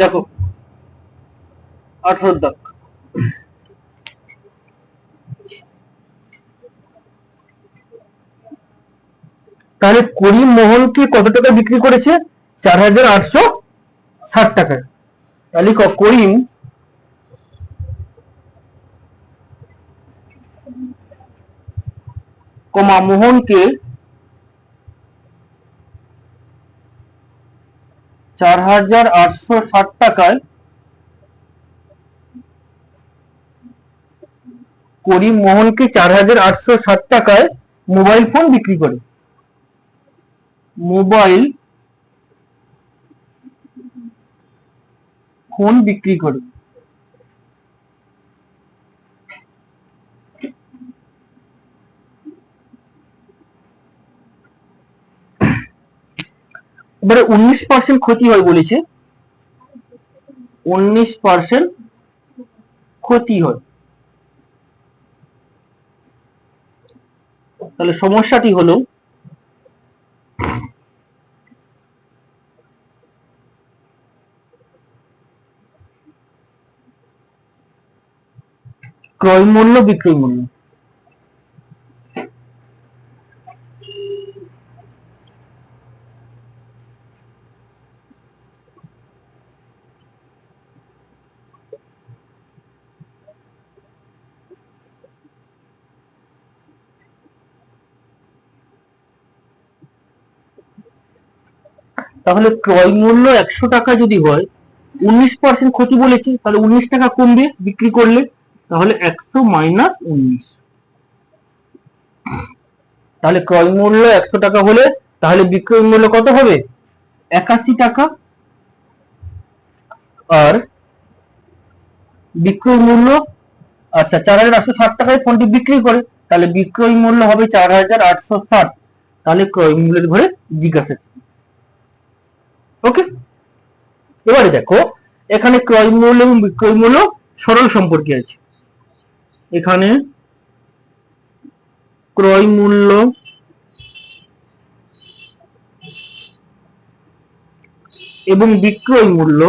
দেখো 18 দাগ। তাহলে করিম মোহনকে কত টাকা বিক্রি করেছে? 4860 টাকায়। তাহলে করিম মোহনকে 4860 টাকায় করিম মোহনকে 4860 টাকায় মোবাইল ফোন বিক্রি করে। মোবাইল ফোন বিক্রি করে। এবারে 19% ক্ষতি হয় বলেছে, 19% ক্ষতি হয়। তাহলে সমস্যাটি হলো ক্রয় মূল্য বিক্রয় মূল্য। তাহলে ক্রয় মূল্য 100 টাকা যদি হয়, 19% ক্ষতি বলেছি, তাহলে 19 টাকা কমবে বিক্রি করলে, তাহলে 100 মাইনাস 19। তাহলে ক্রয় মূল্য 100 টাকা হলে তাহলে বিক্রয় মূল্য কত হবে? 81 টাকা। আর বিক্রয় মূল্য, আচ্ছা 4860 টাকায় ফোনটি বিক্রি করে, তাহলে বিক্রয় মূল্য হবে 4860। তাহলে ক্রয় মূল্যের ঘরে জিজ্ঞাসা। ওকে, এবারে দেখো এখানে ক্রয় মূল্য এবং বিক্রয় মূল্য সরল সম্পর্কে আছে। এখানে ক্রয় মূল্য এবং বিক্রয় মূল্য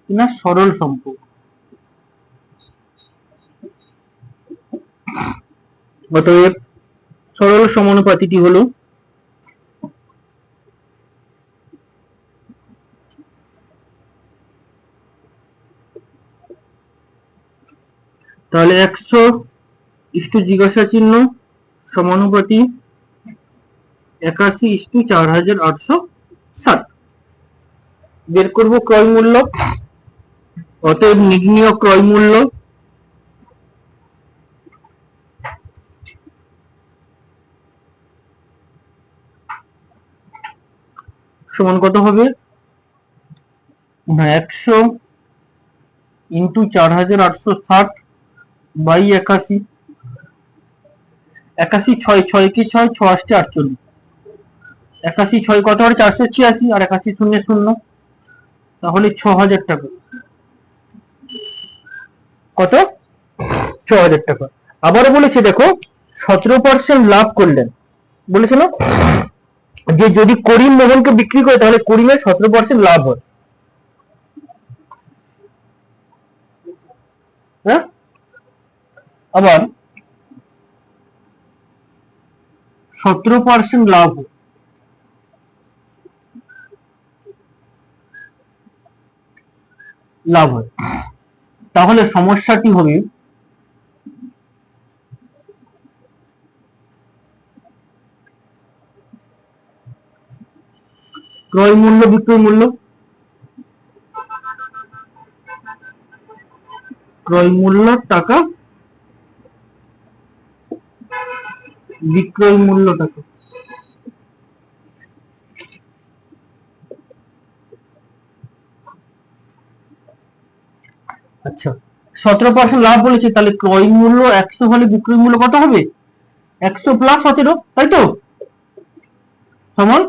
না সরল সম্পর্ক। অতএব সরল সমানুপাতিটি হলো তাহলে 100 ইস্টু জিজ্ঞাসা চিহ্ন সমানুপাতি 81 ইস্টু 4860। বের করব ক্রয় মূল্য। অতএব নির্ণীয় ক্রয় মূল্য সমান কত হবে? 100 ইন্টু 4860 বাই 81। 81 6 6 কি 6 6 8 48। 81 6 কত হয়? 486। আর 81 শূন্য শূন্য, তাহলে 6000 টাকা। কত? 6000 টাকা। আবারও বলেছে দেখো 17% লাভ করলেন বলেছে না, যে যদি করিম মোহনকে বিক্রি করে তাহলে করিমের 17% লাভ হয়। হ্যাঁ, আবার 17% লাভ হয়, তাহলে সমস্যাটি হবে ক্রয় মূল্য বিক্রয় মূল্য, ক্রয় মূল্য টাকা বিক্রয় মূল্য টাকা। আচ্ছা 17% লাভ বলেছে, তাহলে ক্রয় মূল্য 100 হলে বিক্রয় মূল্য কত হবে? 100 প্লাস 17, তাই তো, সমান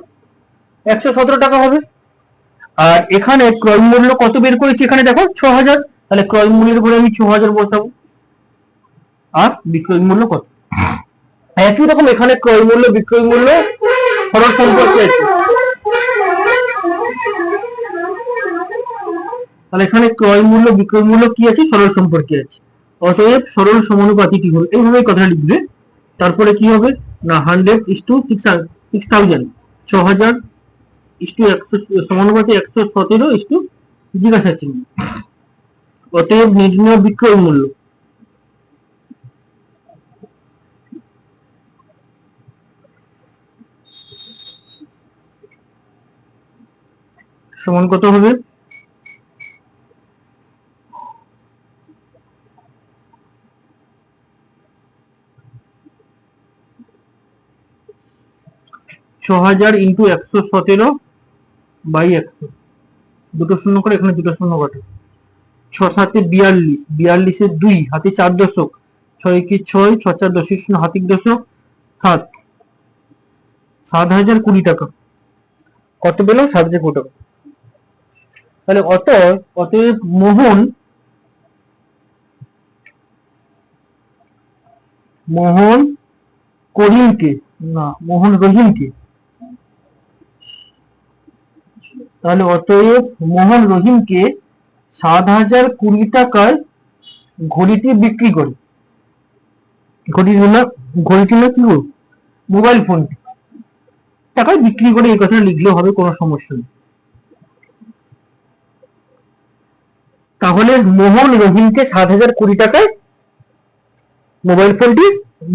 117 টাকা হবে। আর এখানে ক্রয় মূল্য কত বের করেছি? এখানে দেখো 6000, তাহলে ক্রয় মূল্যের উপরে আমি 6000 বসাবো। আর বিক্রয় মূল্য কত। একই রকম এখানে ক্রয় মূল্য বিক্রয় মূল্য সরল সম্পর্কে আছে। তাহলে এখানে ক্রয় মূল্য বিক্রয় মূল্য কি আছে, সরল সম্পর্কে আছে। অতএব সরল সমানুপাতিটি হলো, এইভাবে কথা লিখবে। তারপরে কি হবে না 100:6000 6000 সমানুপাতি 117 জিজ্ঞাসা চিহ্ন। অতএব নির্ণয় বিক্রয় মূল্য সমান কত হবে, 6000 × 117/100, দুটো শূন্য করে এখানে দুটো শূন্য কাটে। 6×7 = 42, 42 এর 2 হাতে 4 দশক, 6 × 6 6 4 দশক, হাতিক দশক 7, 7020 টাকা। কত পেলাম, 7020 টাকা। তাহলে অতএব রহিমকে তাহলে অতএব মোহন রহিমকে 7020 টাকায় ঘড়িটি বিক্রি করে, ঘড়িটি না কি মোবাইল ফোনটি টাকায় বিক্রি করে, এই কথা লিখলেও হবে, কোনো সমস্যা নেই। তাহলে মোহন রহিমকে 7020 টাকায় মোবাইল ফোনটি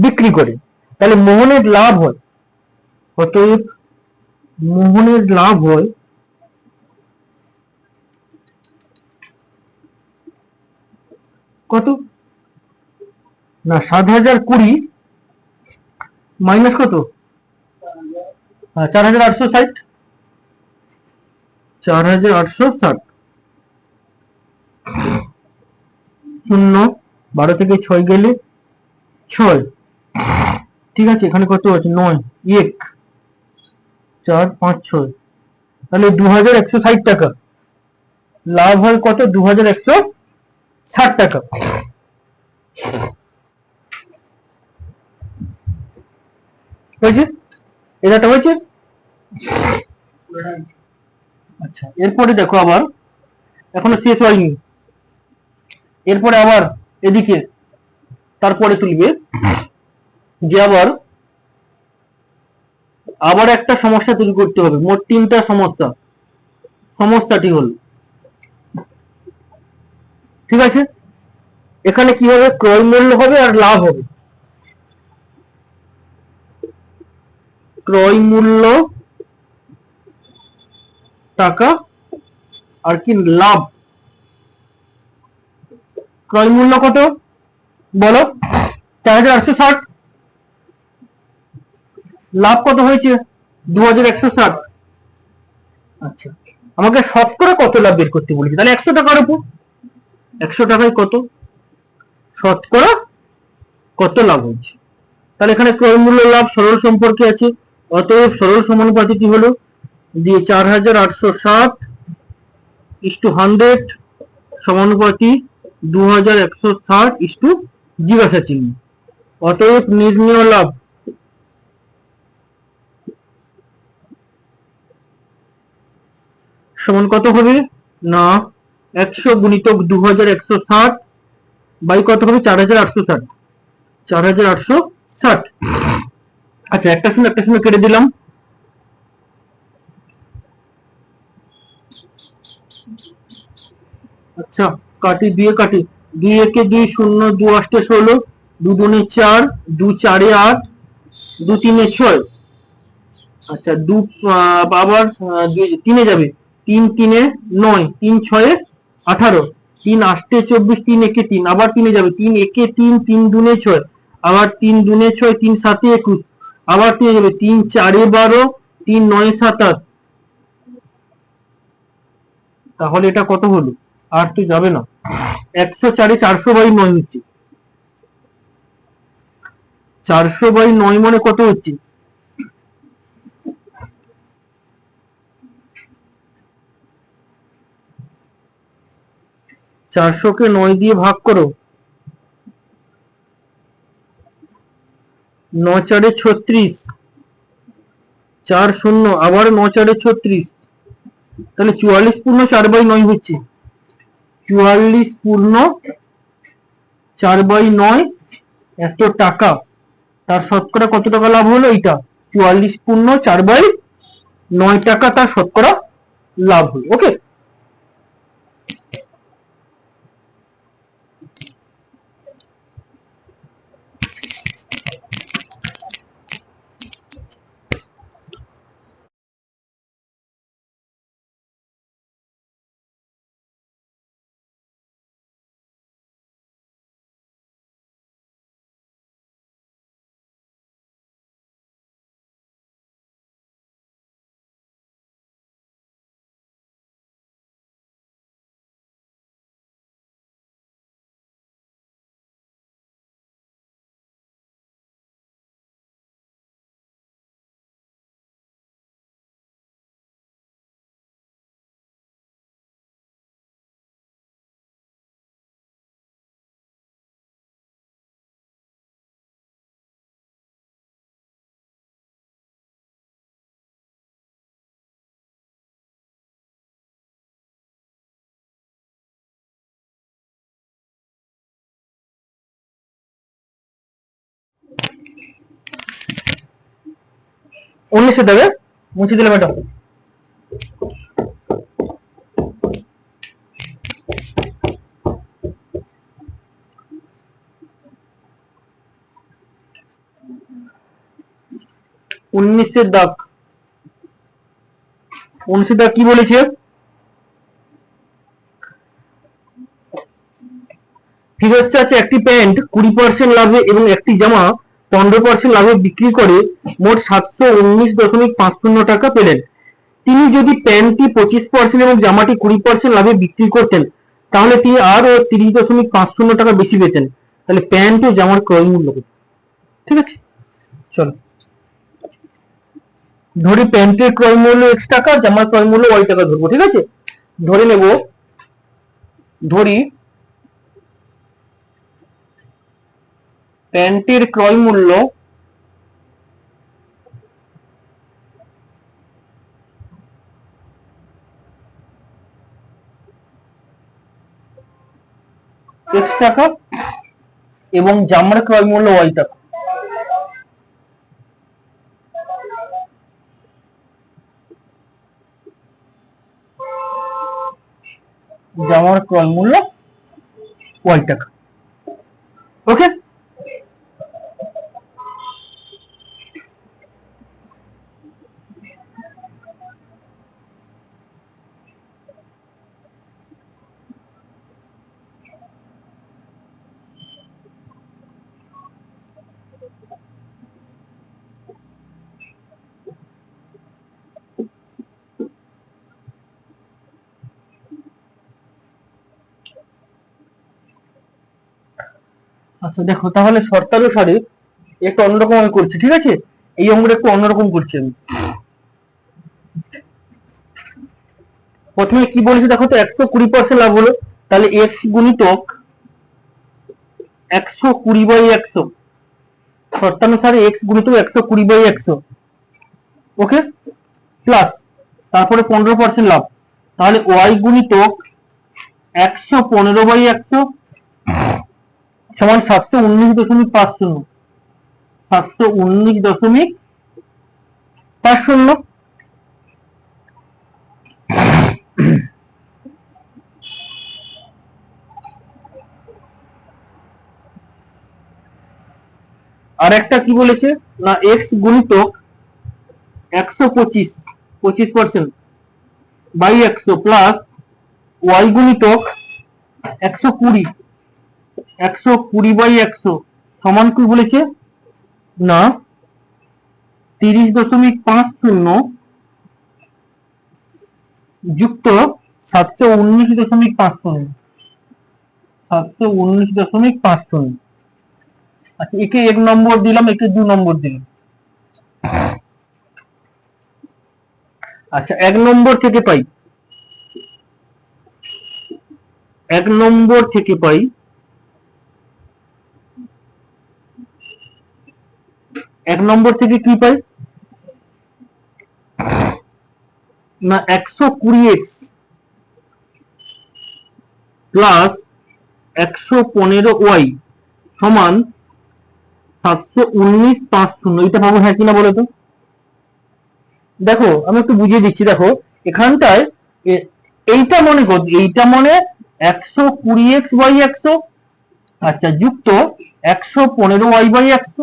বিক্রি করে, তাহলে মোহনের লাভ হয়। অতএব মোহনের লাভ হয় কত না 7020 মাইনাস কত 4860, 4860 শূন্য 12 থেকে 6 গেলে 6, ঠিক আছে। এখানে কত আছে 9, 1 4 5 6, তাহলে 2160 টাকা লাভ হয়। কত 2160 টাকা। হয়েছে, এটা হয়েছে। আচ্ছা, এরপরে দেখো আবার এখনো শেষ হয়নি, এরপরে আবার এদিকে তারপরে তুলবে যে আবার একটা সমস্যা তৈরি করতে হবে। মোট 3টা সমস্যা। সমস্যাটি হল, ঠিক আছে, এখানে কি হবে, ক্রয় মূল্য হবে আর লাভ হবে। ক্রয় মূল্য টাকা আর কি লাভ। ক্রয় মূল্য কত বলো, 4860, লাভ কত হয়েছে 2160। আচ্ছা, আমাকে শতকরা কত লাভ বের করতে বলেছে, তাহলে 100 টাকার উপর 100 টাকায় কত শতকরা কত লাভ হয়েছে। তাহলে এখানে ক্রয় মূল্য লাভ সরল সম্পর্কে আছে। অতএব সরল সমানুপাতিটি হলো দিয়ে 4860:100 সমানুপাতি 2160 জিজ্ঞাসা চিহ্ন। অতএব নির্ণেয় লাভ সমান কত হবে না 100 × 2160 বাই কত হবে 4860, 4860। আচ্ছা, একটা শূন্য কেটে দিলাম। আচ্ছা, কাটি 2 একে 2 0, 2 8 16, 2 2 4, 2 4 8, 2 3 6। আচ্ছা, 2 আবার 3 যাবে, 3 3 9, 3 6 18, 3 8 24, 3 1 3, আবার 3 যাবে, 3 1 3, 3 2 6, আবার 3 2 6, 3 7 21, আবার 3 যাবে, 3 4 12, 3 9 27। তাহলে এটা কত হলো, আর তো যাবে না, 104 400/9 হচ্ছে। 400/9 মানে কত হচ্ছে, 400 কে 9 দিয়ে ভাগ করো, 9 × 4 = 36, 4 0 আবার 9 × 4 = 36, তাহলে 44 পূর্ণ 4/9 হচ্ছে। 44 পূর্ণ 4/9 এত টাকা, তার শতকরা কত টাকা লাভ হলো? এইটা 44 পূর্ণ 4/9 টাকা তার শতকরা লাভ হলো। ওকে, উনিশে দেবে, মুছে দিলাম এটা। উনিশের দাগ, উনিশের দাগ কি বলেছে? ফিগার চার্টে একটি প্যান্ট 20% লাভে এবং একটি জামা 15% লাভে বিক্রি করে মোট 719.50 টাকা পেলেন। তিনি যদি প্যান্টটি 25% এবং জামাটি 20% লাভে বিক্রি করতেন তাহলে তিনি আরো 30.50 টাকা বেশি পেতেন। তাহলে প্যান্ট ও জামার ক্রয় মূল্য কত? ঠিক আছে, চলো ধরি প্যান্টের ক্রয় মূল্য x টাকা, জামার ক্রয় মূল্য y টাকা ধরবো। ঠিক আছে, ধরে নেব, ধরি প্যান্টের ক্রয় মূল্য x টাকা এবং জামার ক্রয় মূল্য y টাকা। জামার ক্রয় মূল্য y টাকা। ওকে, আচ্ছা দেখো তাহলে শর্তানুসারে একটু অন্যরকম আমি করছি। ঠিক আছে, এই অঙ্কটা একটু অন্যরকম করছি আমি। প্রথমে কি বলেছে দেখো তো, 120% লাভ হলো, তাহলে x গুণিতক 120/100, শর্তানুসারে x গুণিতক 120/100। ওকে, প্লাস তারপরে 15% লাভ, তাহলে y গুণিতক 115/100 সমান 719.50, 719.50। আর একটা কি বলেছে না, x গুণিতক 125, 25% বাই 100 প্লাস y গুণিতক 120, 120/100 সমান কি বলেছে না 30.50 যুক্ত 719.50, 719.50। আচ্ছা, একে 1 নম্বর দিলাম, একে 2 নম্বর দিলাম। আচ্ছা, 1 নম্বর থেকে পাই, 1 নম্বর থেকে পাই এক নম্বর থেকে কি পাই না 120x প্লাস 115y সমান 719 এটা পাবো, হ্যাঁ কিনা বলো তো। দেখো আমি একটু বুঝিয়ে দিচ্ছি, দেখো এখানটায় এইটা মনে কর, এইটা মনে 120x/100, আচ্ছা, যুক্ত 115y/100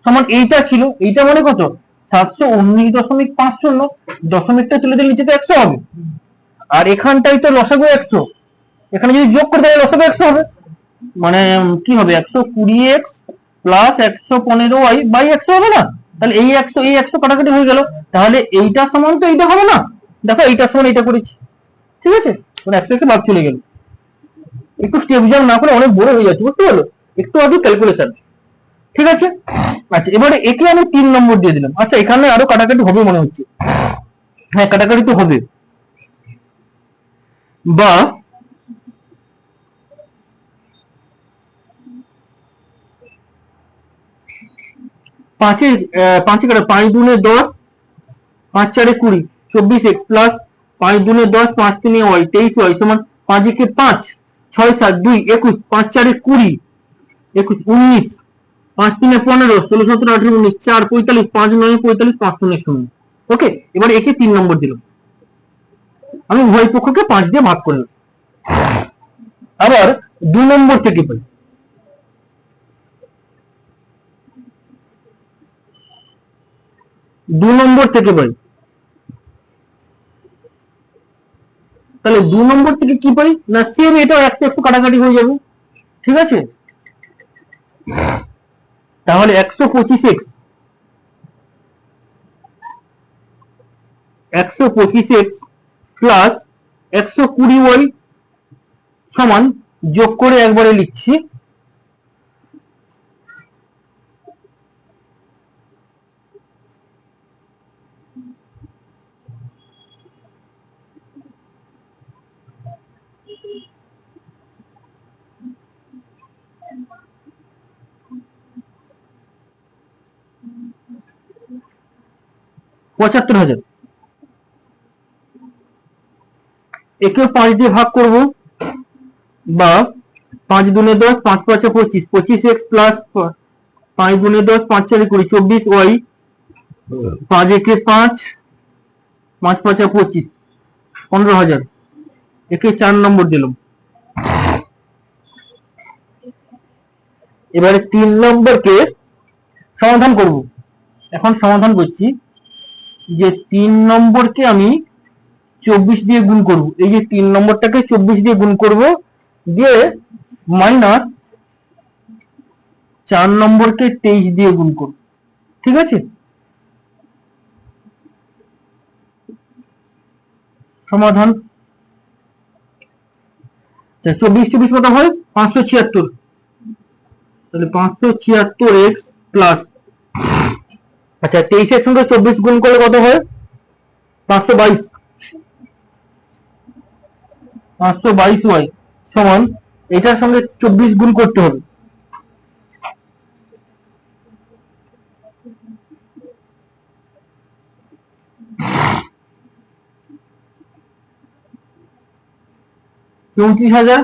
সমান এইটা ছিল, এইটা মনে কত 719.50, দশমিকটা তুলে দিলে নিচে তো 100 হবে, আর এখানটাই তো লসাগু 100, এখানে যদি যোগ করে তাহলে লসাগু 100 হবে, মানে কি হবে 120x প্লাস 115y/100 হবে না, তাহলে এই 100 কাটাকাটি হয়ে গেল, তাহলে এইটা সমান তো এইটা হবে না, দেখো এইটা সমান এইটা করেছি, ঠিক আছে, মানে 100 বাদ চলে গেল। একটু স্টেপ জাম্প না করে অনেক বড় হয়ে যাচ্ছে, বুঝতে পারলো, একটু আগে ক্যালকুলেশন, ঠিক আছে। আচ্ছা এবারে একে আমি 3 নম্বর দিয়ে দিলাম। আচ্ছা এখানে আরো কাটাকাটি হবে মনে হচ্ছে, হ্যাঁ কাটাকাটি তো হবে, বা 5 কাটা 5 দুনে 10, 5 4 20, 24x প্লাস 5 দুনে 10, 5 3 y 23y সমান 5 একে 5, 6 7 2 21, 5 4 20, 21 19, 5 3 15, 16 17 18 19, 4 45, 5 9 45, 5 0 0। ওকে, এবার একে 3 নম্বর দিলাম, আমি উভয় পক্ষকে 5 দিয়ে ভাগ করলাম। আবার 2 নম্বর থেকে পাই, 2 নম্বর থেকে পাই, তাহলে 2 নম্বর থেকে কি পাই না সেম, এটাও একটা একটু কাটাকাটি হয়ে যাবে, ঠিক আছে, তাহলে 125x 125x প্লাস 120y সমান, যোগ করে একবারে লিখছি 75,000, একেও 5 দিয়ে ভাগ করব, বা 5 দুনে 10, 5 5 25, 25x প্লাস 5 দুনে 10, 5 4 20, 24y, 5 একে 5, 5 5 25, 15,000, একে 4 নম্বর দিলাম। এবারে 3 নম্বরকে সমাধান করব, এখন সমাধান করছি যে 3 নম্বরকে আমি 24 দিয়ে গুণ করব, এই যে 3 নম্বরটাকে 24 দিয়ে গুণ করব, দিয়ে মাইনাস 4 নম্বরকে 23 দিয়ে গুণ করব, ঠিক আছে, সমাধান 24 24 কত হয় 576, তাহলে 576x প্লাস, আচ্ছা 23 এর সঙ্গে 24 গুণ করলে কত হয় 522, 522y সমান, এটার সঙ্গে 24 গুণ করতে হবে, চৌত্রিশ হাজার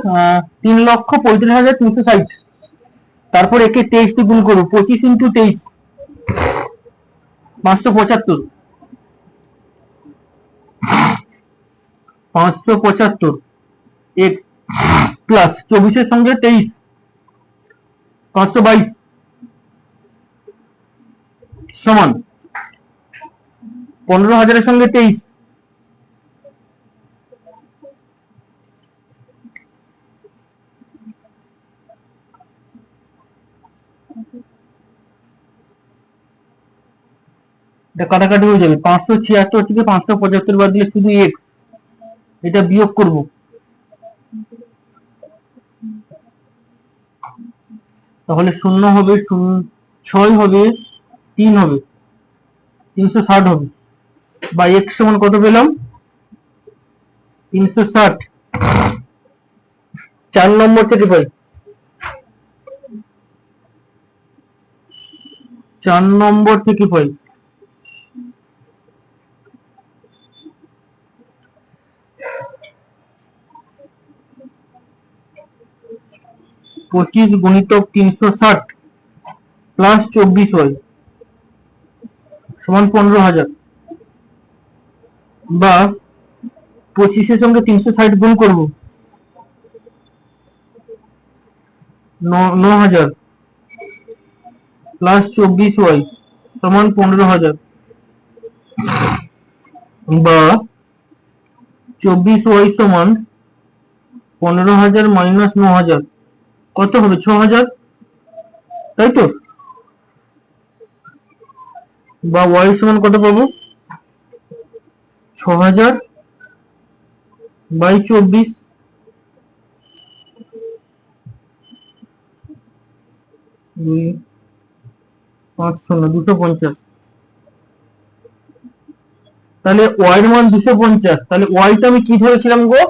3,35,360, তারপর একে 23 দিয়ে গুণ করবো, 25 ইন্টু 23, 575, 575 এক্স প্লাস 24 এর সঙ্গে 23, 522 সমান 15,000 সঙ্গে 23, এটা কাটাকাটি হয়ে যাবে, 576 থেকে 575 বাদ দিলে শুধু এক্স, এটা বিয়োগ করব, তাহলে 0 হবে, 6 হবে, 3 হবে, 360 হবে, বা এক্স সমান কত পেলাম 360। 4 নম্বর থেকে পাই 4 নম্বর থেকে পাই। পঁচিশ গুণিতক 360 প্লাস 24y সমান 15,000, বা 25-এর সঙ্গে 360 গুণ করব, 9,000 প্লাস 24y সমান 15,000, বা 24y সমান 15,000 মাইনাস 9,000 কত হবে? 6,000, তাই তো? বা y সমান কত পাবো? 6,000 বাই 24, 250, তাহলে y এর মান 250। তাহলে y টা আমি কি ধরেছিলাম গো?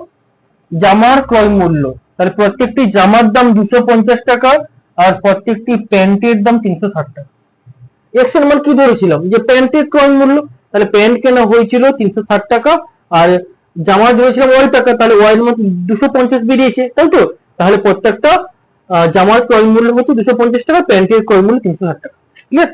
জামার ক্রয় মূল্য। তাহলে প্রত্যেকটি জামার দাম 250 টাকা, আর প্রত্যেকটি প্যান্টের দাম 360 টাকা। এক্স এর মান কি ধরেছিলাম? যে প্যান্টের ক্রয় মূল্য, তাহলে প্যান্ট কেনা হয়েছিল 360 টাকা, আর জামা ধরেছিলাম y টাকা, তাহলে y এর মান 250 বেরিয়েছে, তাই তো? তাহলে প্রত্যেকটা জামার ক্রয় মূল্য হচ্ছে 250 টাকা, প্যান্টের ক্রয় মূল্য 360 টাকা। ক্লিয়ার?